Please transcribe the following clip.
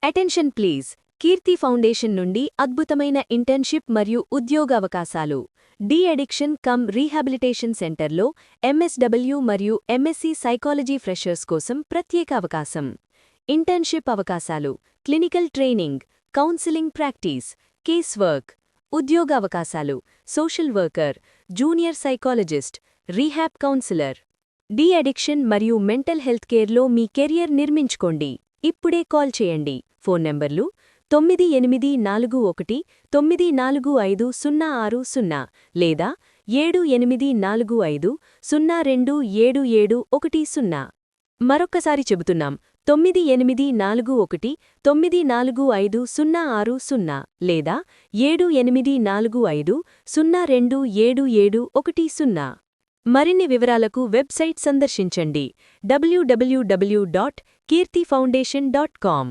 Attention please. Keerthi foundation నుండి అద్భుతమైన internship మరియు ఉద్యోగ అవకాశాలు. డి అడిక్షన్ కమ్ రీహాబిలిటేషన్ సెంటర్లో ఎంఎస్డబ్ల్యూ మరియు ఎంఎస్సీ సైకాలజీ ఫ్రెషర్స్ కోసం ప్రత్యేక అవకాశం. ఇంటర్న్షిప్ అవకాశాలు, clinical training, counselling practice, case work. ఉద్యోగ అవకాశాలు, social worker, junior psychologist, rehab counsellor. De addiction మరియు మెంటల్ హెల్త్ కేర్లో మీ కెరియర్ నిర్మించుకోండి. ఇప్పుడే కాల్ చేయండి. ఫోన్ నంబర్లు 9841945060 లేదా 7845027710. మరొక్కసారి చెబుతున్నాం, 9841945060 లేదా 7845027710. మరిన్ని వివరాలకు వెబ్సైట్ సందర్శించండి www.kirtifoundation.com.